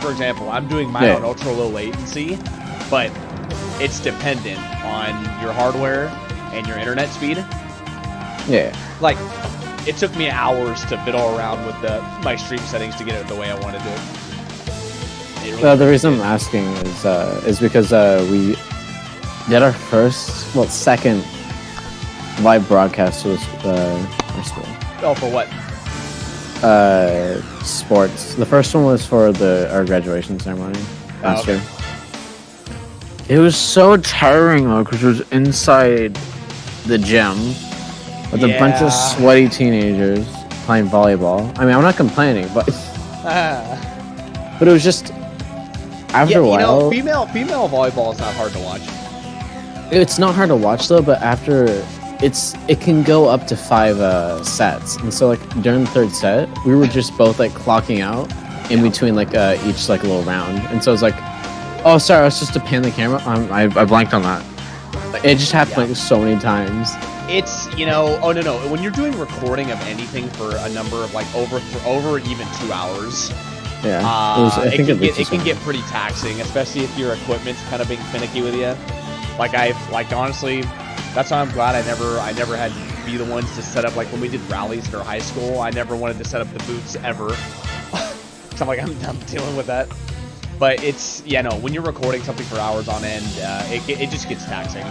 for example, I'm doing mine on ultra low latency, but it's dependent on your hardware and your internet speed. Yeah. Like, it took me hours to fiddle around with my stream settings to get it the way I wanted it. The reason I'm asking is because we did our second live broadcast with our school. Oh, for what? Sports. The first one was for our graduation ceremony last year. It was so tiring though, because it was inside the gym with a bunch of sweaty teenagers playing volleyball. I mean, I'm not complaining, but but it was just after a while. You know, female volleyball is not hard to watch. It's not hard to watch though, but after it can go up to 5 sets, and so like during the third set, we were just both like clocking out in between like each like little round, and so it's like, oh sorry, I was just to pan the camera. I blanked on that. It just happened like so many times. It's oh no, when you're doing recording of anything for a number of like over even 2 hours. Yeah, it can get pretty taxing, especially if your equipment's kind of being finicky with you. Like honestly, that's why I'm glad I never had to be the ones to set up, like when we did rallies in our high school. I never wanted to set up the booths ever. So I'm dealing with that. But it's when you're recording something for hours on end, it just gets taxing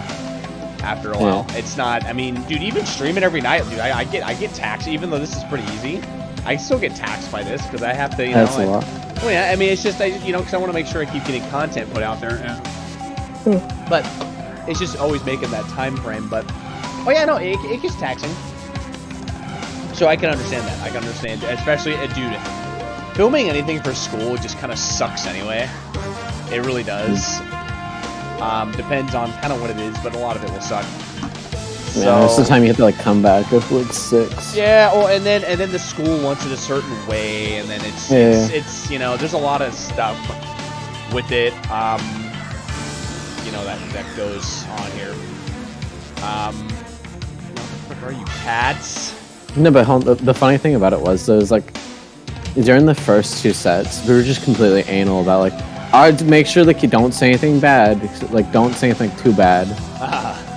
after a while. It's not. I mean, dude, even streaming every night, dude, I get taxed. Even though this is pretty easy, I still get taxed by this because I have to. That's a lot. Well, yeah, I mean, it's just because I want to make sure I keep getting content put out there. But it's just always making that time frame. But it gets taxing. So I can understand that. I can understand, especially dude, filming anything for school just kind of sucks anyway. It really does. Depends on kind of what it is, but a lot of it will suck. Yeah, so, most of the time you have to like come back with like 6. Yeah, well, and then the school wants it a certain way, and then it's there's a lot of stuff with it. That goes on here. What are you, cats? No, but the funny thing about it was like during the first 2 sets, we were just completely anal about like, I'd make sure that you don't say anything bad, like don't say anything too bad.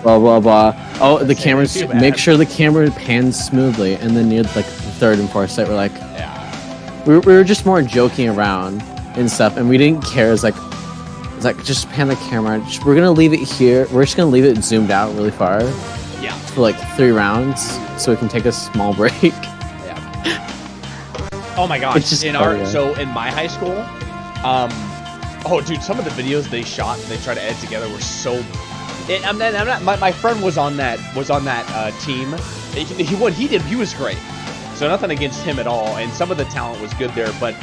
Blah blah blah. Oh, the cameras. Make sure the camera pans smoothly, and then near like the 3rd and 4th set, we're like, we were just more joking around and stuff, and we didn't care. It's like just pan the camera. We're gonna leave it here. We're just gonna leave it zoomed out really far. Yeah. For like 3 rounds, so we can take a small break. Yeah. Oh my gosh! So in my high school, oh dude, some of the videos they shot and they tried to edit together were so. My friend was on that team. He was great. So nothing against him at all, and some of the talent was good there, but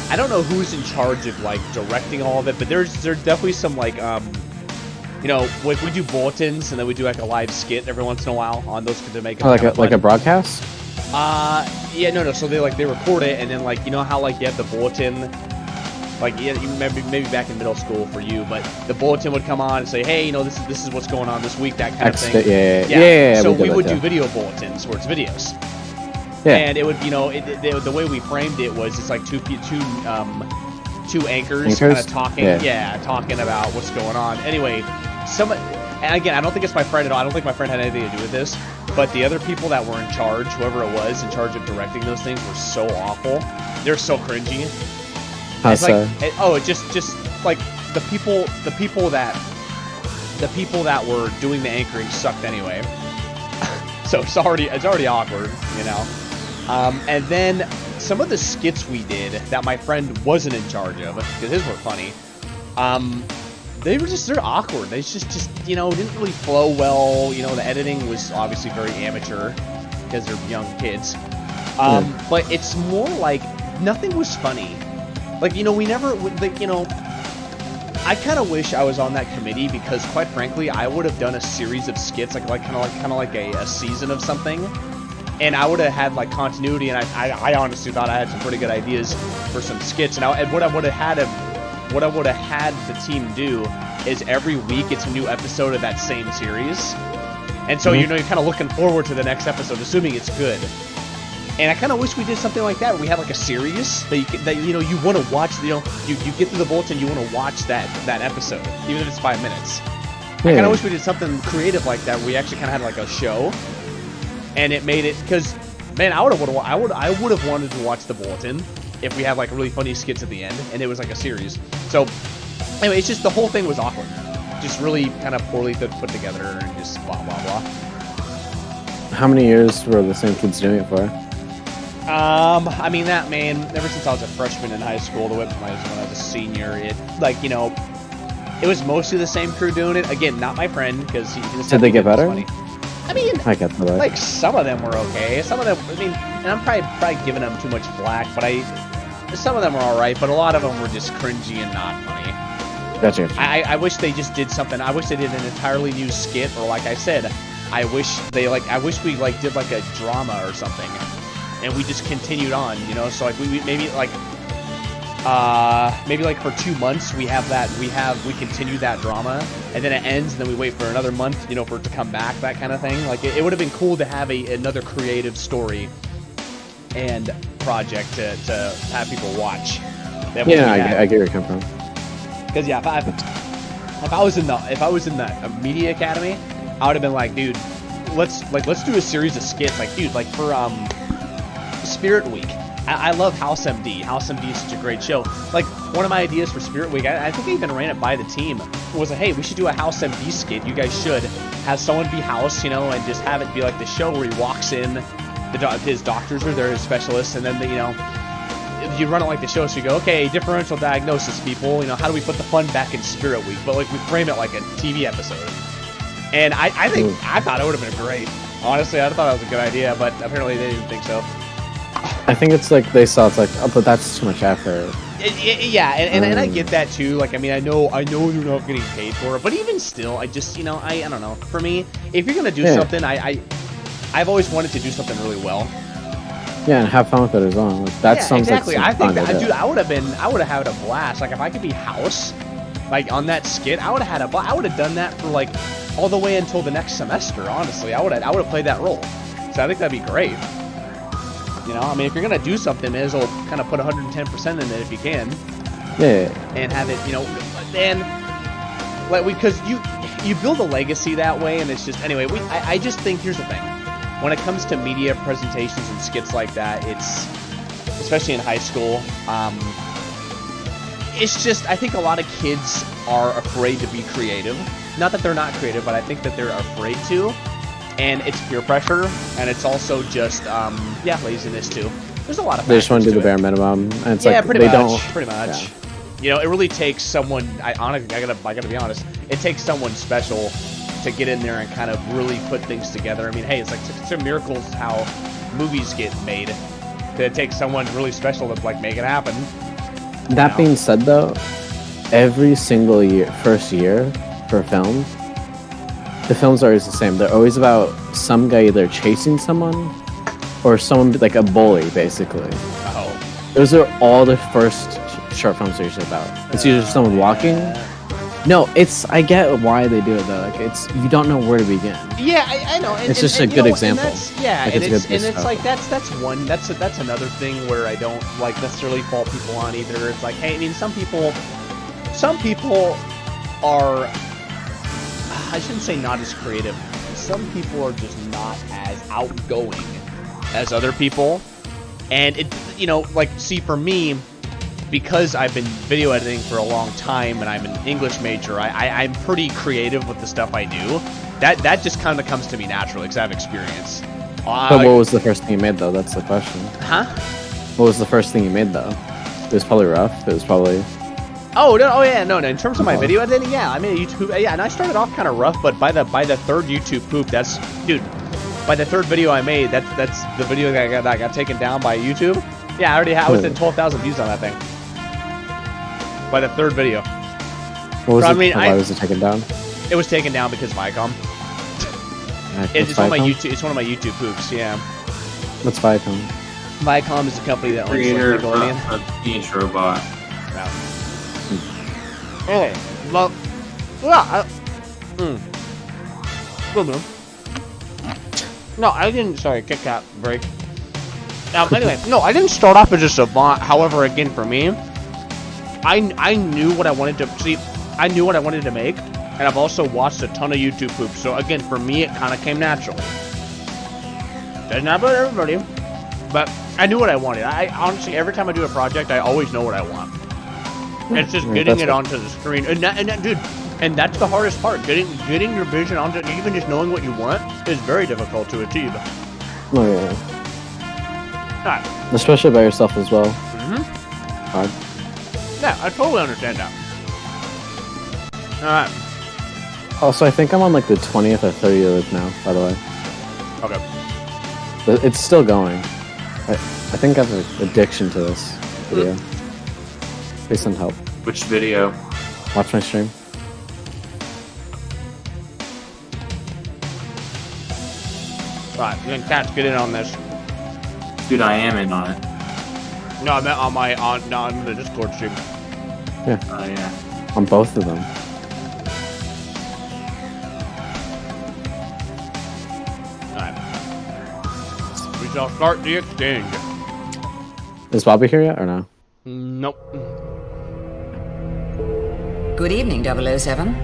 I don't know who's in charge of like directing all of it. But there's definitely some like we do bulletins and then we do like a live skit every once in a while on those to make it like a broadcast. No. So they record it, and then like how like you have the bulletin. Like you maybe back in middle school for you, but the bulletin would come on and say, hey, this is what's going on this week, that kind of thing. Yeah. So we would do video bulletins where it's videos. Yeah. And it would the way we framed it was it's like two anchors kind of talking, talking about what's going on. Anyway, and again, I don't think it's my friend at all. I don't think my friend had anything to do with this, but the other people that were in charge, whoever it was in charge of directing those things, were so awful. They're so cringy. It's like, just like the people that were doing the anchoring sucked anyway. So it's already awkward, And then some of the skits we did that my friend wasn't in charge of, because his were funny. They're awkward. They just didn't really flow well. The editing was obviously very amateur because they're young kids. But it's more like nothing was funny. Like, we never, like, I kind of wish I was on that committee because, quite frankly, I would have done a series of skits, kind of like a season of something, and I would have had, like, continuity, and I honestly thought I had some pretty good ideas for some skits, and what I would have had the team do is every week it's a new episode of that same series, and so, you're kind of looking forward to the next episode, assuming it's good. And I kind of wish we did something like that, where we had like a series that you want to watch. You get through the bulletin, you want to watch that episode, even if it's 5 minutes. I kind of wish we did something creative like that, where we actually kind of had like a show, and it made it, because man, I would have wanted to watch the bulletin if we had like really funny skits at the end, and it was like a series. So anyway, it's just the whole thing was awkward, just really kind of poorly put together, and just blah blah blah. How many years were the same kids doing it for? I mean, ever since I was a freshman in high school, when I was a senior, it was mostly the same crew doing it. Again, not my friend, because he just did they get better? Funny. I mean, I get that. Like some of them were okay. Some of them, and I'm probably giving them too much flack, but some of them were all right, but a lot of them were just cringy and not funny. Gotcha. I wish they just did something. I wish they did an entirely new skit, or like I said, I wish we did like a drama or something, and we just continued on, so like we maybe like for 2 months we continue that drama, and then it ends, and then we wait for another month, for it to come back, that kind of thing. Like it would have been cool to have another creative story and project to have people watch. Yeah, I get where you're coming from. Because yeah, if I was in the media academy, I would have been like, dude, let's do a series of skits, like, dude, like for Spirit Week. I love House MD. House MD is such a great show. Like, one of my ideas for Spirit Week, I think I even ran it by the team, was hey, we should do a House MD skit. You guys should have someone be House, and just have it be like the show where he walks in, his doctors are there, his specialists, and then you run it like the show. So you go, okay, differential diagnosis, people. How do we put the fun back in Spirit Week? But like we frame it like a TV episode. And I thought it would have been great. Honestly, I thought it was a good idea, but apparently they didn't think so. I think it's like they saw it's like, oh, but that's too much effort. Yeah, and I get that too. Like, I know you're not getting paid for it, but even still, I just, I don't know. For me, if you're gonna do something, I've always wanted to do something really well. Yeah, and have fun with it as well. Like, that sounds exactly. like I think fun, dude, I would have had a blast. Like, if I could be House, like on that skit, I would have had a blast. I would have done that for like all the way until the next semester. Honestly, I would have played that role. So I think that'd be great. If you're gonna do something, may as well kind of put 110% in it if you can. Yeah. And have it, and like because you build a legacy that way, and it's just anyway. I just think here's the thing: when it comes to media presentations and skits like that, it's especially in high school. It's just I think a lot of kids are afraid to be creative. Not that they're not creative, but I think that they're afraid to. And it's peer pressure, and it's also just, laziness too. There's a lot of. They just want to do the bare minimum, and it's like pretty much. Pretty much. Yeah. It really takes someone. I gotta be honest. It takes someone special to get in there and kind of really put things together. I mean, hey, it's a miracle how movies get made. It takes someone really special to like make it happen. That being said, though, every single first year for a film, the films are always the same. They're always about some guy either chasing someone or someone like a bully, basically. Oh. Those are all the first short films are usually about. It's usually someone walking. No, I get why they do it though. Like you don't know where to begin. Yeah, I know. It's just a good example. That's another thing where I don't like necessarily fault people on either. It's like, hey, I mean, some people are. I shouldn't say not as creative. Some people are just not as outgoing as other people. And see, for me, because I've been video editing for a long time and I'm an English major, I'm pretty creative with the stuff I do. That just kind of comes to me naturally because I have experience. But what was the first thing you made, though? That's the question. Huh? What was the first thing you made, though? It was probably rough. It was probably... Oh no! In terms of my video editing, yeah, I made a YouTube. Yeah, and I started off kind of rough, but by the third YouTube poop, by the third video I made, that's the video that got taken down by YouTube. Yeah, I was at 12,000 views on that thing. By the third video. What was why was it taken down? It was taken down because Viacom. It's one of my YouTube poops. Yeah. What's Viacom? Viacom is a company that owns creator Nickelodeon. of Teenage Robot. Yeah. Okay, well, no, I didn't. Sorry, Kit Kat break. Anyway, no, I didn't start off as a savant. However, again, for me, I knew what I wanted to see. I knew what I wanted to make, and I've also watched a ton of YouTube poops. So again, for me, it kind of came naturally. Doesn't happen to everybody, but I knew what I wanted. I honestly, every time I do a project, I always know what I want. It's just getting it onto the screen, and that, dude, and that's the hardest part. Getting your vision onto, even just knowing what you want, is very difficult to achieve. Oh yeah. Alright. Especially by yourself as well. Hard. Yeah, I totally understand that. Alright. Also, I think I'm on like the 20th or 30th now, by the way. Okay. But it's still going. I think I have an addiction to this video. Please send help. Which video? Watch my stream. Right, then Cats, get in on this. Dude, I am in on it. No, I meant on the Discord stream. Yeah. Oh, yeah. On both of them. Alright. We shall start the exchange. Is Bobby here yet or no? Nope. Good evening, 007.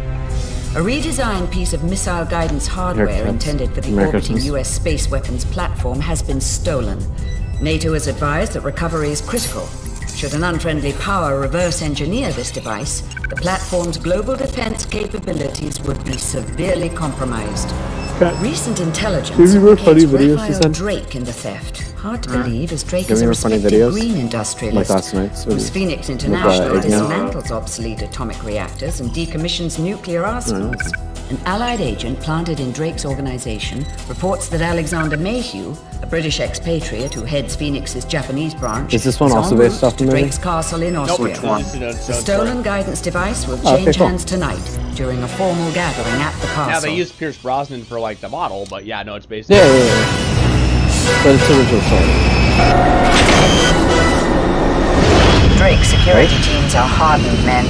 A redesigned piece of missile guidance hardware intended for the orbiting US space weapons platform has been stolen. NATO has advised that recovery is critical. Should an unfriendly power reverse engineer this device, the platform's global defense capabilities would be severely compromised. Recent intelligence indicates Raphael Drake in the theft. Hard to believe, as Drake is a respected green industrialist like last night's whose Phoenix International dismantles obsolete atomic reactors and decommissions nuclear arsenals. An Allied agent planted in Drake's organization reports that Alexander Mayhew, a British expatriate who heads Phoenix's Japanese branch, is this one also en based route off to the movie? Drake's castle in Austria. Which one? The stolen guidance device will change hands tonight during a formal gathering at the castle. Yeah, they used Pierce Brosnan for like the model, but yeah, no, it's based. Yeah. But it's original story. Drake's security teams are hardened men.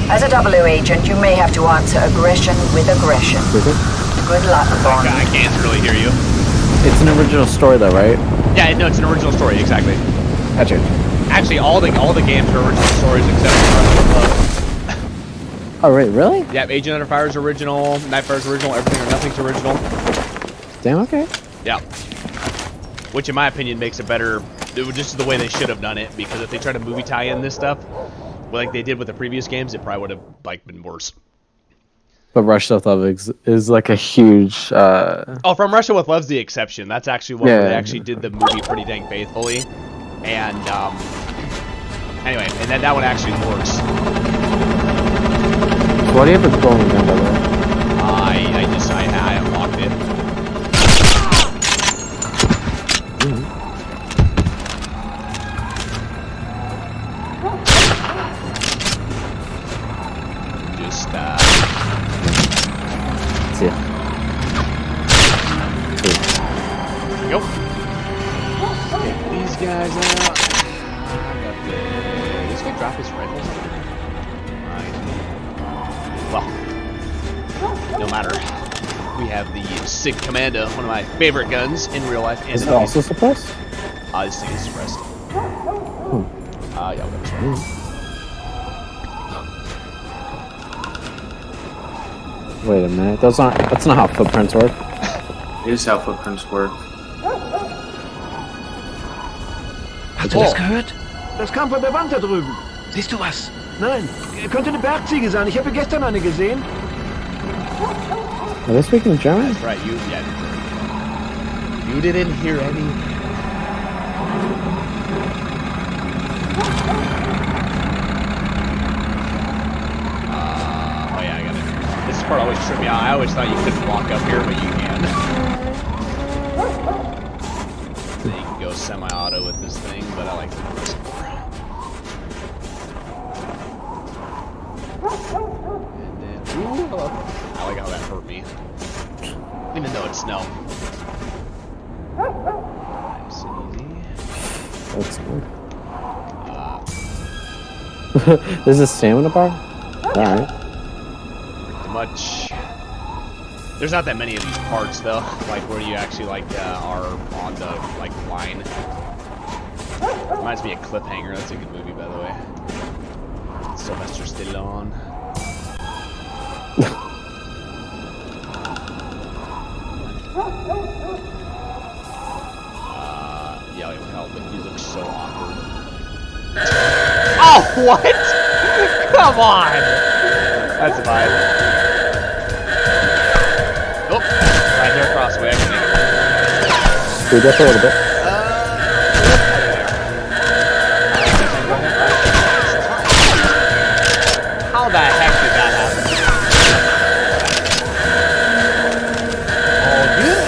As a double agent, you may have to answer aggression with aggression. Good luck, Bond. I can't really hear you. It's an original story though, right? Yeah, no, it's an original story, exactly. Gotcha. Actually, all the games are original stories except for Oh, right, really? yeah, Agent Under Fire is original, Nightfire is original, Everything or Nothing's original. Damn, okay. Yeah. Which, in my opinion, makes it better. It was just the way they should have done it, because if they tried to movie tie in this stuff, like they did with the previous games, it probably would have like been worse. But Russia with Love is like a huge. Oh, From Russia with Love's the exception. That's actually one where they actually did the movie pretty dang faithfully, and anyway, and then that one actually works. What do you have a golden gun, by the way? I unlocked it. Just See ya. There we go. Take these guys out. I got this guy drop his rifles. Well, no matter. We have the Sig Commando, one of my favorite guns in real life. And is it also suppressed? This thing is suppressed. Yeah, we'll go Wait a minute. That's not how footprints work. It is how footprints work. Hast du das gehört? Das kam von der Wand da drüben. Siehst du was? Nein, könnte eine Bergziege sein. Ich habe gestern eine gesehen. Are they speaking German? That's right, you didn't hear any. Oh yeah, I got it. This part always tripped me out. I always thought you couldn't walk up here, but you can. So you can go semi-auto with this thing, but I like to do this more. And then, ooh, hello. I like how that hurt me. Even though it's snow. Nice and easy. That's good. There's a stamina bar? Alright. Pretty much. There's not that many of these parts though, like where you actually like are on the like line. Reminds me of Cliffhanger. That's a good movie, by the way. Sylvester Stallone. Yeah, he looks so awkward. Oh, what? Come on! That's a vibe. Oh, right there, crossway. Speed up a little bit. How the heck did that happen? Oh, dude.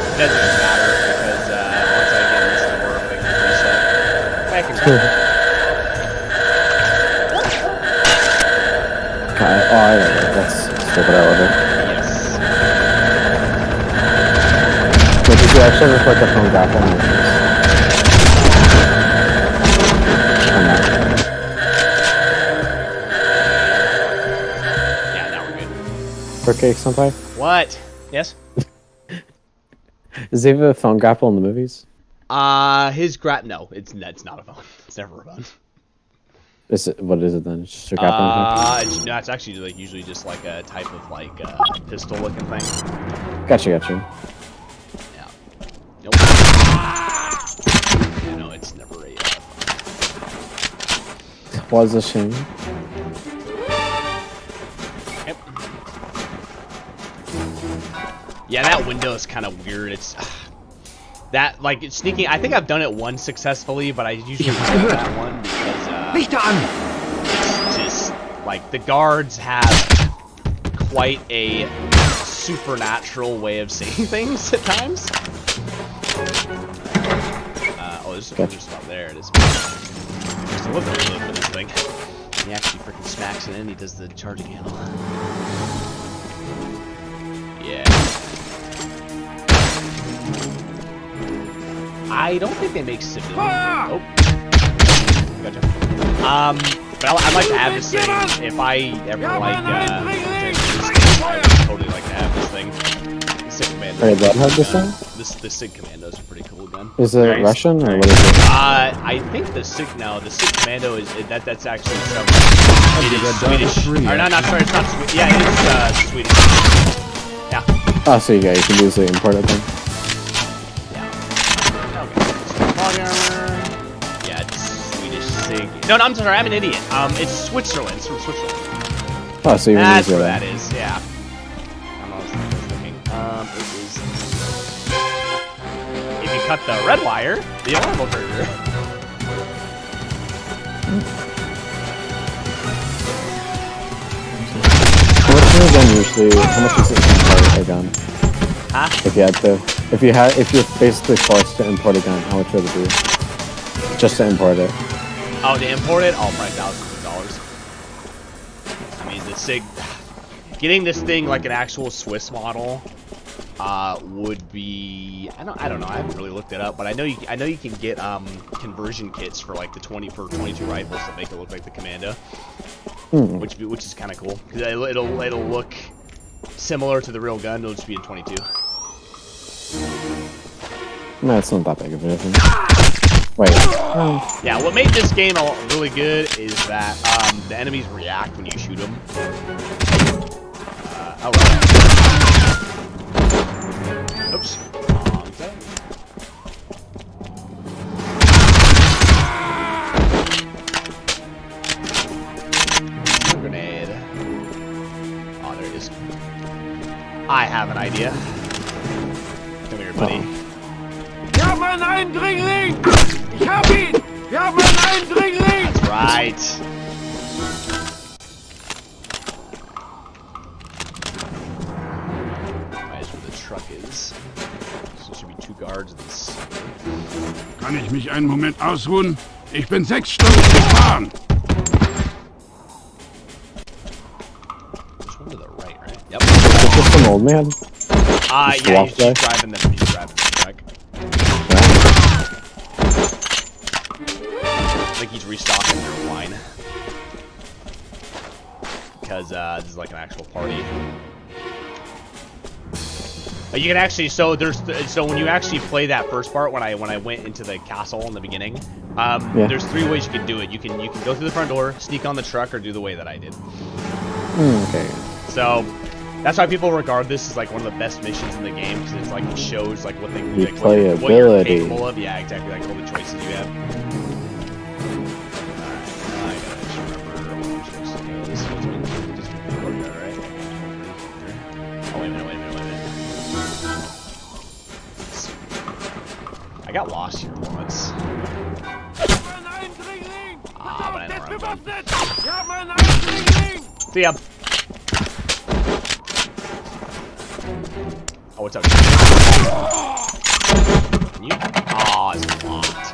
It doesn't even matter because once I get this to work, I can reset. Back and forth. Okay. Oh, I know that. That's stupid. I love it. Yes. But did you actually record the phone grapple? Yeah, now we're good. Fruitcake Senpai? What? Yes? Does he have a phone grapple in the movies? No, it's not a phone. It's never a phone. What is it then? It's just a grapple? No, it's actually like usually just like a type of like pistol looking thing. Gotcha. Yeah. Nope. Yeah, no, it's never a phone. Was a shame. Yep. Yeah, that window is kind of weird. It's that like it's sneaking. I think I've done it once successfully, but I usually skip that one because Lichter an! it's just like the guards have quite a supernatural way of saying things at times. Oh, there's a spot there. It is. Just a little bit for this thing. He actually freaking smacks it in. He does the charging handle. Yeah. I don't think they make civilian. Oh. Gotcha. But I'd like to have this thing if I ever like I would totally like to have this thing. The SIG Commando. Wait, that have this thing? The SIG Commando is a pretty cool gun. Is it Russian or what is it? I think the SIG Commando is that's actually some. It is Swedish. Or no, sorry, it's not Swedish. Yeah, it is Swedish. Yeah. Oh, so you can use the imported thing. Yeah, it's Swedish SIG. No, I'm sorry, I'm an idiot. It's Switzerland. It's from Switzerland. Oh, so you can That's use where it. that is. Yeah. I don't know what I was thinking. It is. If you cut the red wire, the alarm will trigger. How much is a gun usually? How much is it to import a gun? Huh? If you're basically forced to import a gun, how much would it be? Just to import it. Oh, to import it? Oh, probably thousands of dollars. I mean, the SIG, getting this thing like an actual Swiss model, would be I don't know. I haven't really looked it up, but I know you can get conversion kits for like the 22 rifles that make it look like the Commando, which is kind of cool because it'll look similar to the real gun. It'll just be in 22. No, it's not that big of a difference. Wait. Yeah, what made this game really good is that the enemies react when you shoot them. Oh, right. Oops. Wrong thing. Grenade. Oh, there it is. I have an idea. Come here, buddy. Wir haben einen Eindringling! Ich hab ihn! Wir haben einen Eindringling! That's right. Right is where the truck is. So there should be 2 guards in this. Kann ich mich einen Moment ausruhen? Ich bin 6 Stunden gefahren. There's one to the right, right? Yep. Is this an old man? Yeah, he's just driving the truck. I think he's restocking their wine. Because this is like an actual party. You can actually, so when you actually play that first part, when I went into the castle in the beginning, there's 3 ways you can do it. You can go through the front door, sneak on the truck, or do the way that I did. Okay. So that's why people regard this as like one of the best missions in the game, because it's like it shows like what they like, what you're capable of. Yeah, exactly. Like all the choices you have. I got lost here once. Ah, but I know where I'm going. See ya. Oh, what's up? Can you? Oh, it's locked.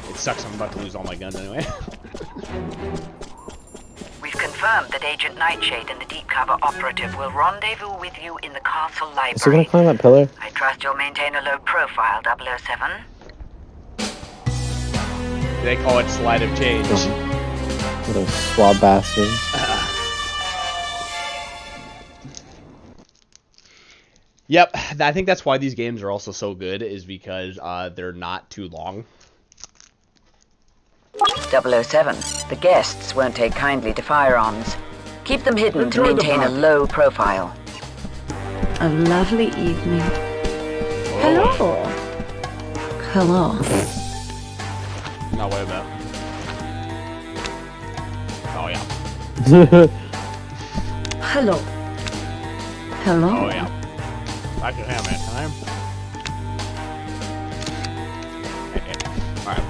It sucks. I'm about to lose all my guns anyway. We've confirmed that Agent Nightshade and the deep cover operative will rendezvous with you in the castle library. Is he gonna climb that pillar? I trust you'll maintain a low profile, 007. They call it sleight of change. Little swab bastard. Yep, I think that's why these games are also so good, is because they're not too long. 007, the guests won't take kindly to firearms. Keep them hidden to maintain a low profile. A lovely evening. Hello. Hello. No, wait a minute. Oh, yeah. Hello. Hello. Oh, yeah. I can have that time. Alright.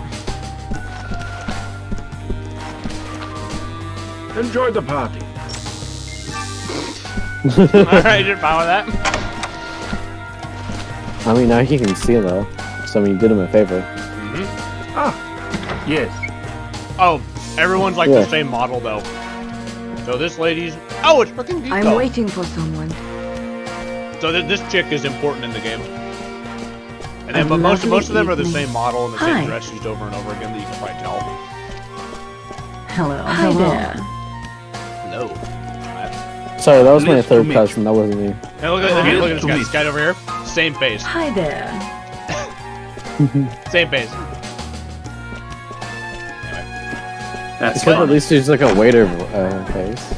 Enjoy the party. Alright, you're fine with that? I mean, now he can see though, so I mean, you did him a favor. Ah, yes. Oh, everyone's like the same model though. So this lady's... Oh, it's freaking Vico. I'm waiting for someone. So this chick is important in the game. And then, but most of them are the same model and the same dress used over and over again that you can probably tell. Hello. Hi there. Hello. Sorry, that was my third cousin. That wasn't me. Hey, look at this guy. This guy over here. Same face. Hi there. Same face. That's Because at least there's like a waiter face.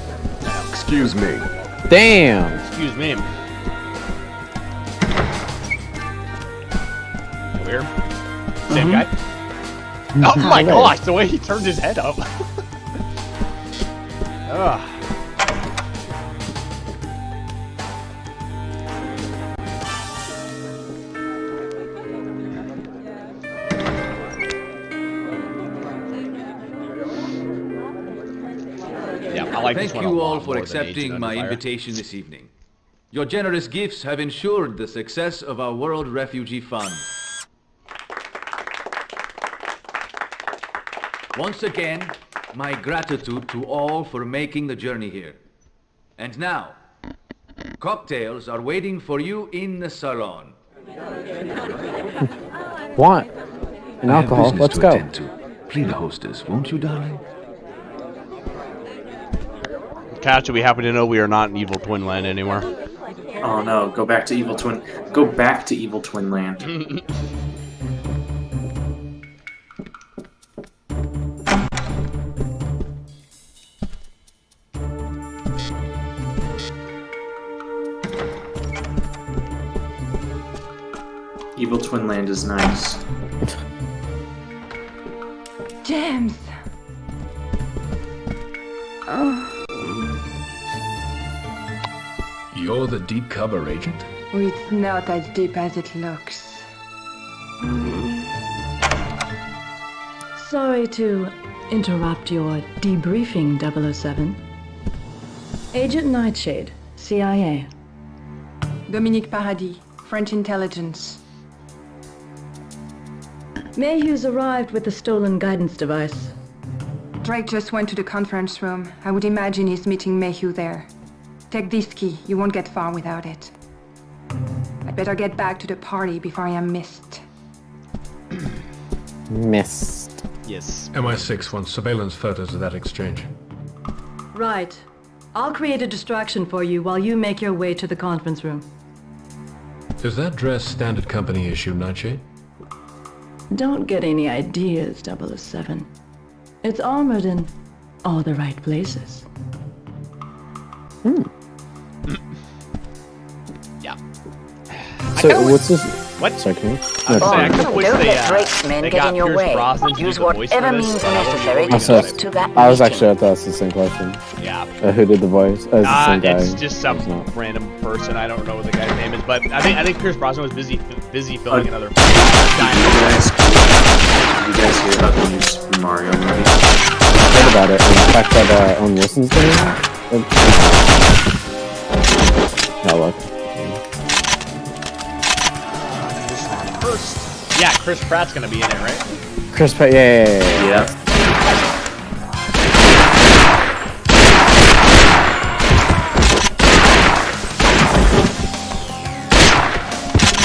Excuse me. Damn. Excuse me. Weird. Same guy. Oh my gosh, the way he turned his head up. Ugh. Thank you all for accepting my invitation this evening. Your generous gifts have ensured the success of our World Refugee Fund. Once again, my gratitude to all for making the journey here. And now, cocktails are waiting for you in the salon. What? And alcohol. Let's go. Please, hostess, won't you, darling? Catch, we happen to know we are not in Evil Twin Land anymore. Oh no, go back to Evil Twin. Go back to Evil Twin Land. Evil Twin Land is nice. James. Oh. You're the deep cover agent? It's not as deep as it looks. Sorry to interrupt your debriefing, 007. Agent Nightshade, CIA. Dominique Paradis, French intelligence. Mayhew's arrived with the stolen guidance device. Drake just went to the conference room. I would imagine he's meeting Mayhew there. Take this key. You won't get far without it. I'd better get back to the party before I am missed. Missed. Yes. MI6 wants surveillance photos of that exchange. Right. I'll create a distraction for you while you make your way to the conference room. Is that dress standard company issue, Nightshade? Don't get any ideas, 007. It's armored in all the right places. Yeah. So what's this? What? Sorry, can you? I kind of wish Don't they, let Drake's men they get got in your Pierce way. Brosnan to do Use the voice for whatever this. means That would be necessary really to Also, good. get to that I was meeting. actually I that's the same question. Yeah. Who did the voice? It's the same guy. It's just some It's not. random person. I don't know what the guy's name is, but I think Pierce Brosnan was busy filming another. Did you guys hear about the new Super Mario movie? I heard about it, and the fact that Owen Wilson's doing it. Now look. Yeah, Chris Pratt's gonna be in it, right? Chris Pratt, yeah. Yeah.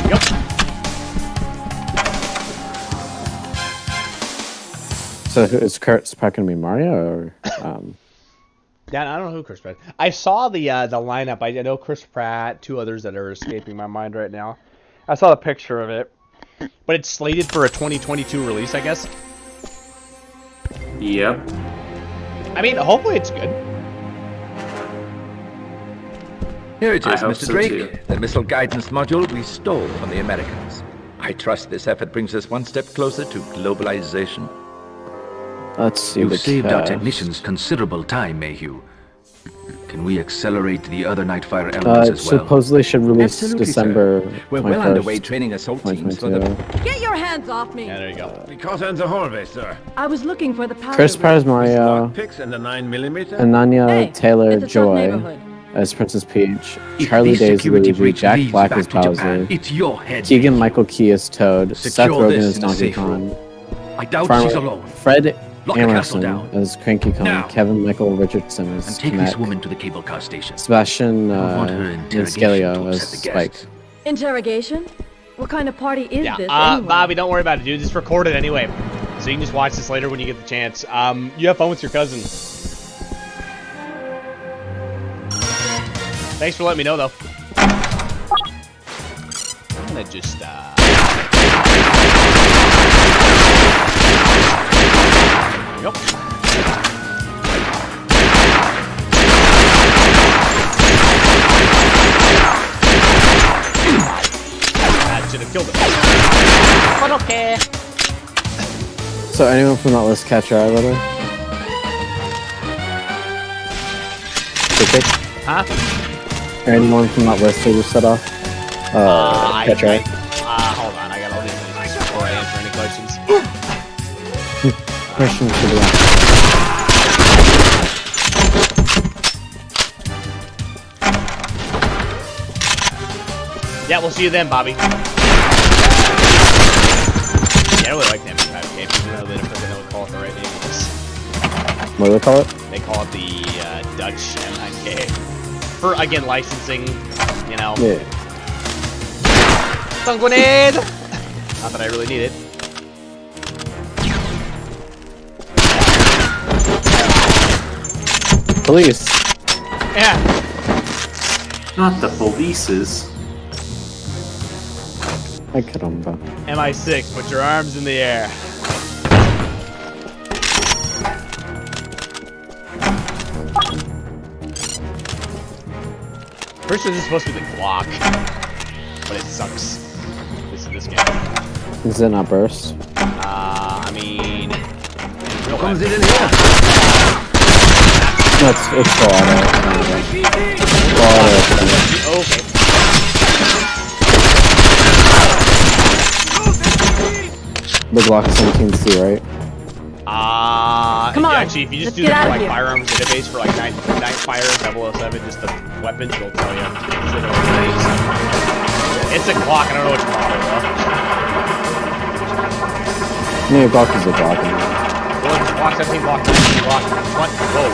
Yep. So is Chris Pratt gonna be Mario or? Yeah, I don't know who Chris Pratt. I saw the lineup. I know Chris Pratt, two others that are escaping my mind right now. I saw a picture of it, but it's slated for a 2022 release, I guess. Yep. I mean, hopefully it's good. Here it I is, hope Mr. so, Drake. too. The missile guidance module we stole from the Americans. I trust this effort brings us one step closer to globalization. Let's see. You the saved our cast. technicians considerable time, Mayhew. Can we accelerate the other Nightfire elements as well? Supposedly should release Absolutely, December. sir. We're well 21st, underway training assault teams for the... 2022. Get your hands off me! Yeah, there you go. We caught her in the hallway, sir. I was looking for the powder Chris Pratt is room. Mario, Lockpicks and the 9mm. and Anya Hey, Taylor it's a tough Joy neighborhood. as Princess Peach, If Charlie this Day as security Luigi, breach Jack leads Black back as to Japan, Bowser, it's your head. Keegan Michael Key as Toad, Secure Seth Rogen this as in a Donkey safe Kong, room. I doubt she's alone. Fred Lock the castle Emerson down. as Cranky Kong, Now. Kevin Michael Richardson as And take this Kamek, woman to the cable car station. Sebastian I want her interrogation Scalio to as upset the Spike. guests. Interrogation? What kind of party is Yeah, this anyway? Bobby, don't worry about it, dude. It's recorded anyway, so you can just watch this later when you get the chance. You have fun with your cousin. Thanks for letting me know, though. I'm gonna just, Yep. That should have killed him. But okay. So anyone from that list catch your eye, by the way? Fruitcake? Huh? Or anyone from that list they just set off? Catch your eye? Hold on, I gotta look at this before I answer any questions. Question to the left. Yeah, we'll see you then, Bobby. Yeah, I really like the M5K, even though they don't call it the right name for this. What do they call it? They call it the Dutch M9K. For, again, licensing, you know. Yeah. Stun grenade! Not that I really need it. Police. Yeah. Not the polices. Ay, caramba. MI6, put your arms in the air. Pretty sure this is supposed to be the Glock, but it sucks. This game. Is it not burst? I mean, real Kommen Sie life. denn her? No, it's full auto. Full auto. Okay. The Glock 17C, right? Come on, Actually, if you just let's do get the out of like here. firearms database for like Nightfire 007, just the weapons, it'll tell you. Sure they're all names. It's a Glock. I don't know which model though. No, Glock is a Glock. Well, it's Glock 17, Glock 19, Glock. What? Whoa.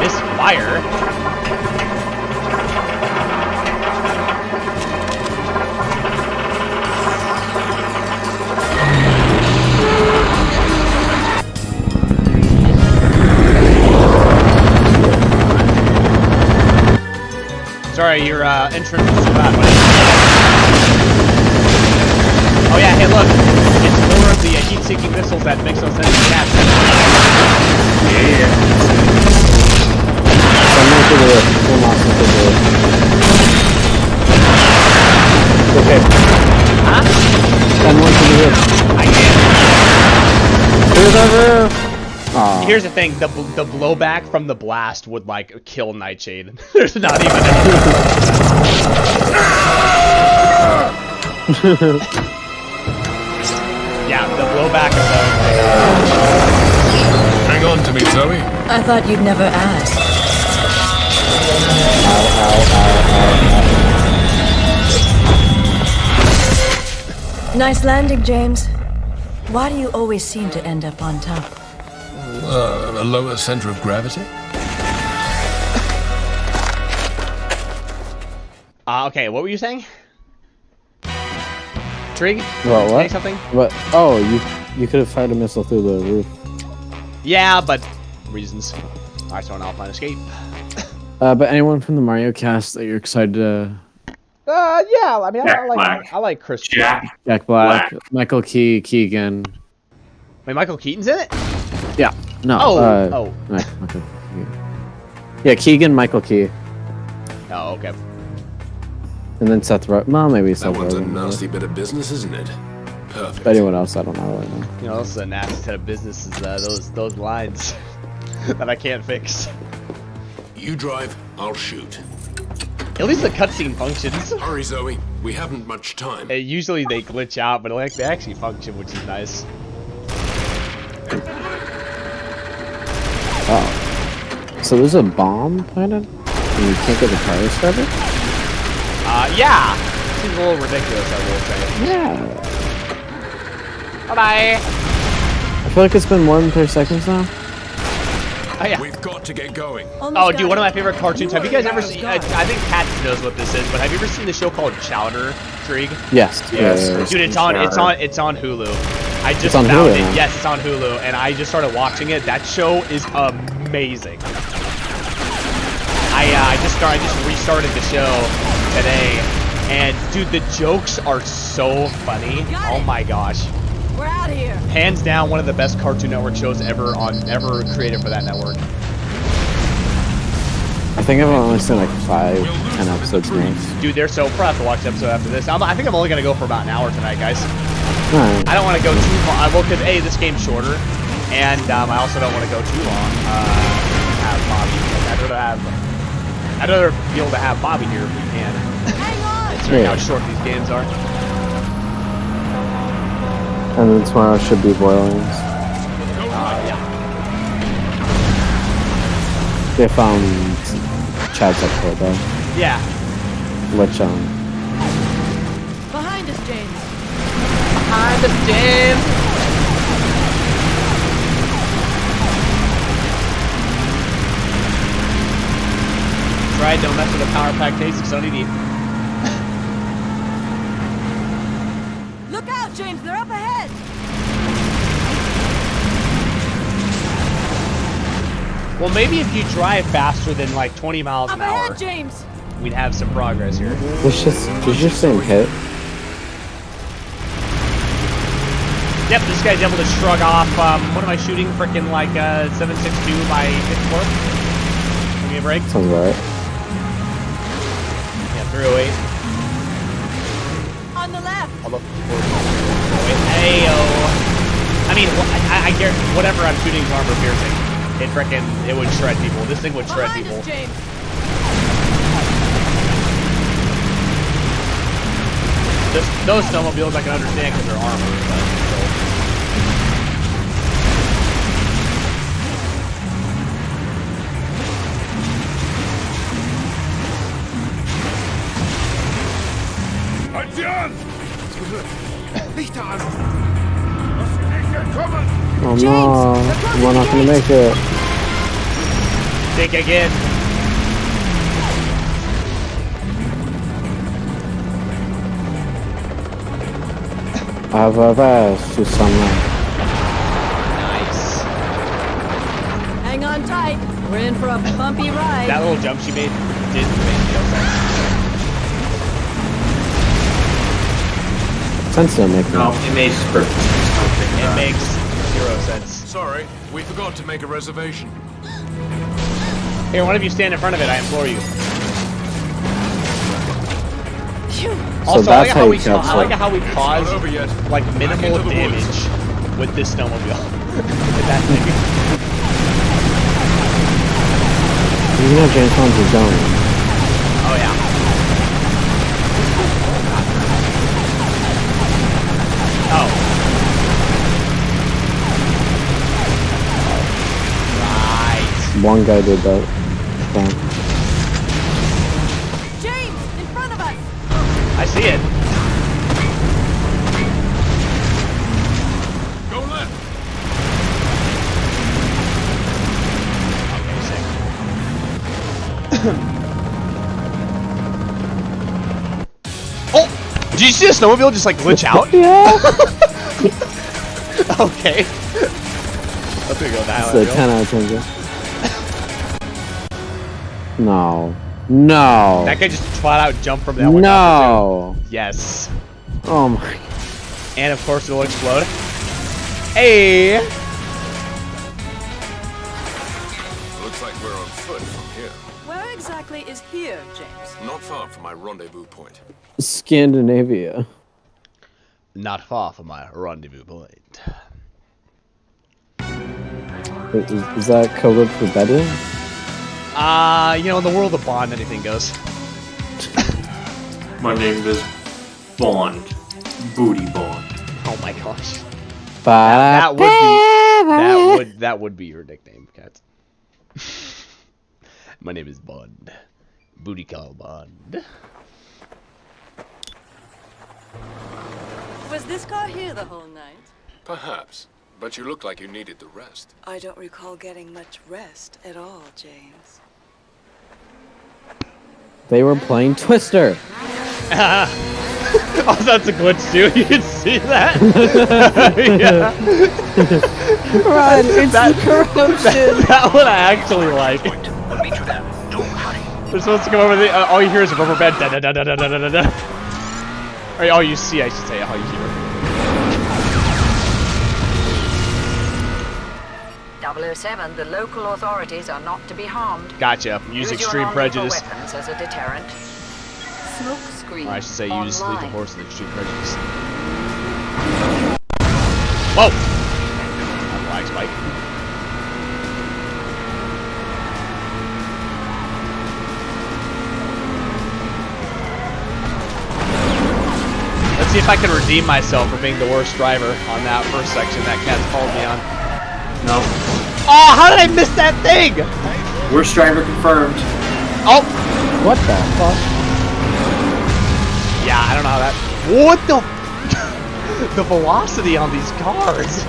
This fire. Sorry, your entrance was too bad, buddy. Oh yeah, hey look, it's more of the heat-seeking missiles that makes no sense to catch. Yeah. Someone to the roof. Someone else to the roof. Okay. Huh? Someone to the roof. I can't. To the roof! Aw. Here's the thing, the blowback from the blast would, like, kill Nightshade. There's not even any... Yeah, the blowback of Hang on to me, Zoe. I thought you'd never ask. Nice landing, James. Why do you always seem to end up on top? A lower center of gravity? Okay, what were you saying? Trig? What? Saying something? What? Oh, you could have fired a missile through the roof. Yeah, but reasons. I saw an Alpine escape. But anyone from the Mario cast that you're excited to... Yeah, I mean, Black. I like Chris. Jack. Jack Black, Michael Keegan. Wait, Michael Keaton's in it? Yeah. No. Oh. Michael Keegan. Yeah, Keegan, Michael Key. Oh, okay. And then Seth Rogen. Well, maybe Seth That one's a Rogen. nasty bit of business, isn't it? Perfect. But anyone else, I don't know right now. You know, this is a nasty set of businesses, those lines that I can't fix. You drive, I'll shoot. At least the cutscene functions. Hurry, Zoe. We haven't much time. Usually they glitch out, but like they actually function, which is nice. Oh. So there's a bomb planted? And you can't get the car started? Yeah. Seems a little ridiculous, I will say. Yeah. Bye-bye. I feel like it's been more than 30 seconds now. Oh, yeah. We've got to get going. Oh, dude, one of my favorite cartoons. Have you guys ever seen... I think Pat knows what this is, but have you ever seen the show called Chowder, Trig? Yes. Yes. Yeah. Dude, it's on Hulu. I just It's on found Hulu it. now. Yes, it's on Hulu, and I just started watching it. That show is amazing. I just restarted the show today, and dude, the jokes are so funny. Oh my gosh. We're out of here. Hands down, one of the best Cartoon Network shows ever created for that network. I think I've only seen like 5-10 episodes max. Dude, they're so pro. I have to watch the episode after this. I think I'm only gonna go for about an hour tonight, guys. Alright. I don't want to go too long. Well, because A, this game's shorter, and I also don't want to go too long. Have Bobby. I'd rather be able to have Bobby here if we can. Hang on. Considering how short these games are. And then tomorrow should be Borderlands. Yeah. They found Chad's up for it though. Yeah. Which, Behind us, James. Behind us, James. Right, don't mess with the power pack taste of Sony D. Look out, James. They're up ahead. Well, maybe if you drive faster than like 20 miles Up an hour, ahead, James. we'd have some progress here. it's just, did you just say hit? Yep, this guy's able to shrug off, what am I shooting? Frickin' like, 7.62 by 54? Give me a break. Sounds right. Yeah, 308. On the left. Although, hey-o. I mean, I guarantee whatever I'm shooting is armor piercing. It would shred people. This thing would shred Behind people. us, James. Those snowmobiles I can understand because they're armor, but still. Halt sie an! Licht an! Lass sie nicht entkommen! Oh no, we're not gonna make it. Think again. I have a vest to sunlight. Nice. Hang on tight. We're in for a bumpy ride. That little jump she made did make no sense. sense to make No, it makes perfect sense. Don't think It about makes 0 sense. Sorry, we forgot to make a reservation. Here, one of you stand in front of it, I implore you. Also, I like that's how you I like how we Not cause over yet. like minimal into the damage with this snowmobile. With that thing. You can have James Bond's his own. Oh yeah. Oh. Right. One guy did that. Yeah. James, in front of us! I see it. Go left. Oh! Did you see the snowmobile just like glitch out? Yeah. Okay. Let's go that It's a 10 out of 10. No. No. That guy just flat out jumped from that one. No. Yes. Oh my. And of course it'll explode. Hey! Looks like we're on foot from here. Where exactly is here, James? Not far from my rendezvous point. Scandinavia. Not far from my rendezvous point. Is that code word for bedroom? You know, in the world of Bond, anything goes. My name is Bond. Booty Bond. Oh my gosh. That would be your nickname, Kat. My name is Bond. Booty call Bond. Was this car here the whole night? Perhaps, but you look like you needed the rest. I don't recall getting much rest at all, James. They were playing Twister. Oh, that's a glitch too. You can see that. Yeah. Right, it's that, the corruption. that one I actually like. They're supposed to come over the. All you hear is a rubber band. Da da da da da da da da. Or all you see, I should say. All you hear. 007, the local authorities are not to be harmed. Gotcha. Use extreme your prejudice. weapons as a deterrent. Smoke screen. Or I should say use online. lethal force and extreme prejudice. Whoa! Flag spike. Let's see if I can redeem myself for being the worst driver on that first section that Cat's called me on. No. Oh, how did I miss that thing? Worst driver confirmed. Oh! What the fuck? Yeah, I don't know how that... What the... the velocity on these cars.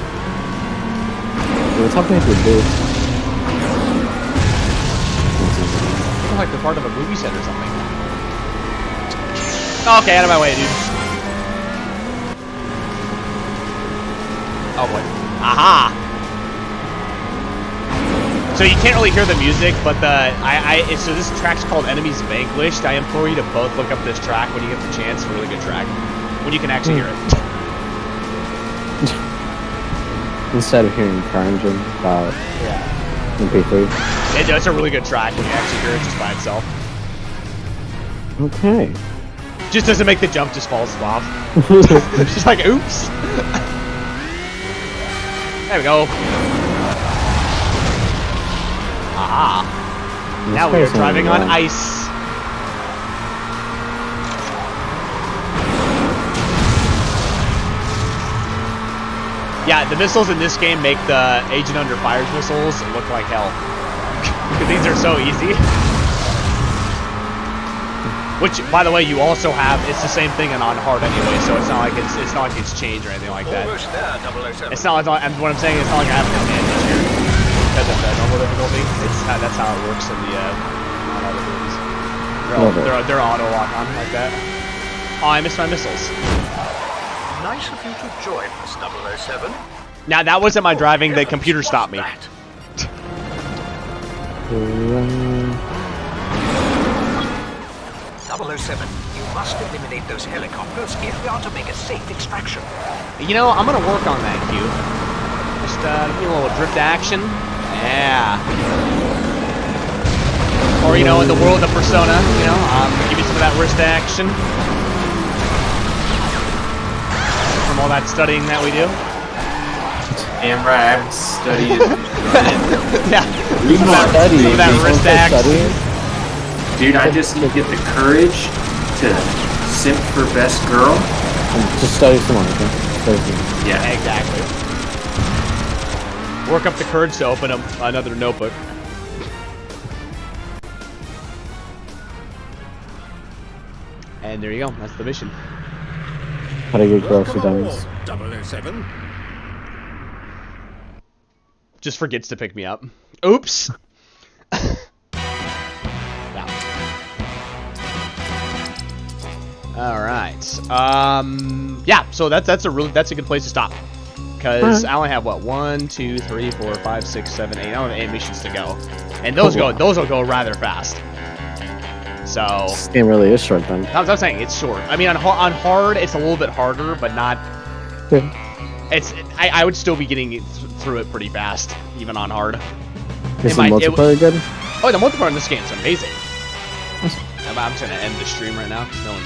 What's happening to the booth? Looks like they're part of a movie set or something. Okay, out of my way, dude. Oh boy. Aha! So you can't really hear the music, but so this track's called Enemies Vanquished. I implore you to both look up this track when you get the chance. It's a really good track. When you can actually hear it. Instead of hearing car engine about MP3. It's a really good track when you actually hear it just by itself. Okay. Just doesn't make the jump, just falls off. It's just like, oops. There we go. Aha. Now we are driving on ice. Yeah, the missiles in this game make the Agent Under Fire's missiles look like hell. Because these are so easy. Which, by the way, you also have. It's the same thing and on hard anyway, so it's not like it's changed or anything like that. Almost there, 007. It's not like, and what I'm saying is, it's not like I have an advantage here because of the normal difficulty. That's how it works in the on all the movies. They're auto lock on like that. Oh, I missed my missiles. Nice of you to join us, 007. Now that wasn't my driving. The computer stopped me. 007, you must eliminate those helicopters if we are to make a safe extraction. You know, I'm gonna work on that, Q. Just give me a little drift action. Yeah. Or, you know, in the world of Persona, you know, give me some of that wrist action. From all that studying that we do. Damn right, I've studied. Yeah. You Some of that wrist action. Dude, I just need to get the courage to simp for best girl. Just study some more, okay? Study some more. Yeah, exactly. Work up the courage to open up another notebook. And there you go. That's the mission. How to get grocery diamonds. 007. Just forgets to pick me up. Oops. All right. Yeah. So that's a good place to stop. Because I only have what 1, 2, 3, 4, 5, 6, 7, 8. I only have 8 missions to go, and those will go rather fast. So This game really is short then. I'm saying it's short. I mean, on hard, it's a little bit harder, but not. I would still be getting through it pretty fast, even on hard. Is the multiplayer good? Oh, the multiplayer in this game is amazing. I'm just gonna end the stream right now because no one's